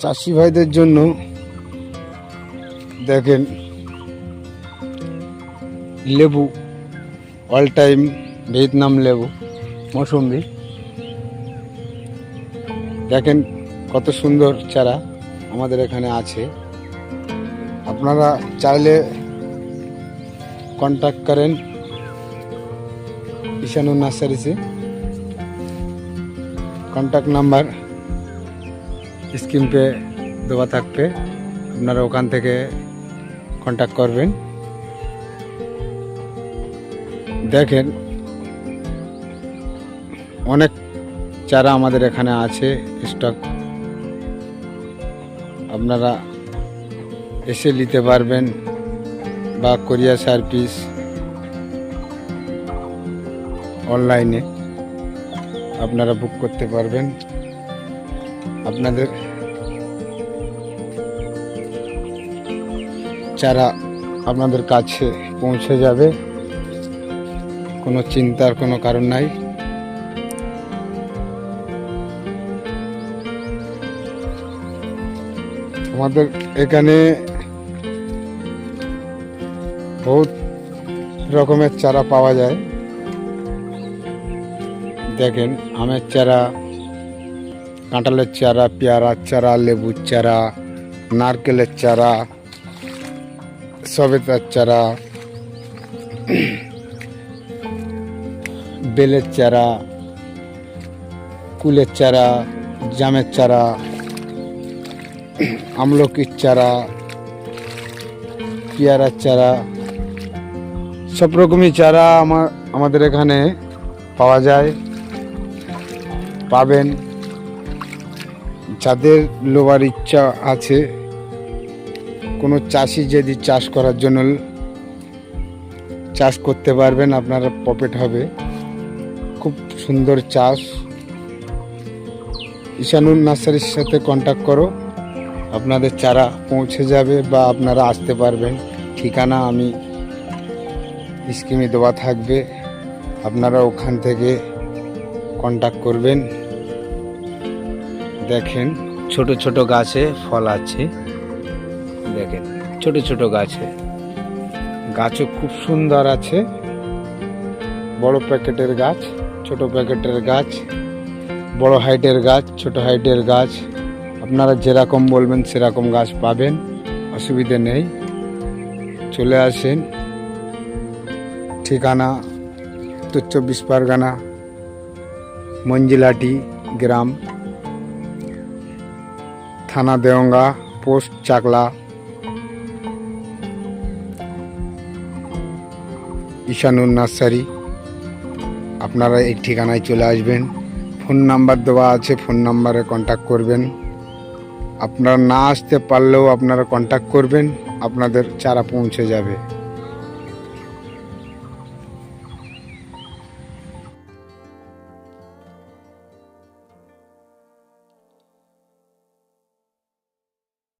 চাষি ভাইদের জন্য দেখেন লেবু অল টাইম ভিয়েতনাম লেবু মৌসুমি দেখেন কত সুন্দর চারা আমাদের এখানে আছে। আপনারা চাইলে कॉन्टैक्ट करें ईशानुर नार्सारी से। कॉन्टैक्ट नम्बर स्क्रीन पे देवा থাকবে, আপনারা ওখান থেকে কন্ট্যাক্ট করবেন। দেখেন অনেক চারা আমাদের এখানে আছে স্টক, আপনারা এসে নিতে পারবেন বা কোরিয়া সার্ভিস অনলাইনে আপনারা বুক করতে পারবেন। আপনাদের চারা আপনাদের কাছে পৌঁছে যাবে, কোনো চিন্তার কোনো কারণ নাই। আমাদের এখানে बहुत रकमेर चारा पावा जाए। देखें आमेर चारा, काँठालेर चारा, पेयारार चारा, लेबुर चारा, नारकेलेर चारा, सवेतार चारा, बेलेर चारा, कुलेर चारा, जामेर चारा, আমলকির চারা, পেয়ারার চারা, সব রকমই চারা আমাদের এখানে পাওয়া যায়, পাবেন। যাদের লোবার ইচ্ছা আছে, কোনো চাষি যদি চাষ করার জন্য চাষ করতে পারবেন, আপনার প্রফিট হবে। খুব সুন্দর চাষ। ঈশানুর নার্সারির সাথে কন্ট্যাক্ট করো, আপনাদের চারা পৌঁছে যাবে বা আপনারা আসতে পারবেন। ঠিকানা আমি স্ক্রিনে দেওয়া থাকবে, আপনারা ওখান থেকে কন্ট্যাক্ট করবেন। দেখেন ছোট ছোট গাছে ফল আছে, দেখেন ছোট ছোট গাছে, গাছও খুব সুন্দর আছে। বড় প্যাকেটের গাছ, ছোট প্যাকেটের গাছ, বড় হাইটের গাছ, ছোট হাইটের গাছ, আপনারা যেরকম বলবেন সেরকম গাছ পাবেন, অসুবিধে নেই। চলে আসেন। ঠিকানা উত্তর 24 পরগনা, মঞ্জিলাটি গ্রাম, থানা দেওঙ্গা, পোস্ট চাকলা, ঈশানুর নার্সারি। আপনারা এই ঠিকানায় চলে আসবেন। ফোন নাম্বার দেওয়া আছে, ফোন নাম্বারে কন্ট্যাক্ট করবেন। আপনারা না আসতে পারলেও আপনারা কন্ট্যাক্ট করবেন, আপনাদের চারা পৌঁছে যাবে।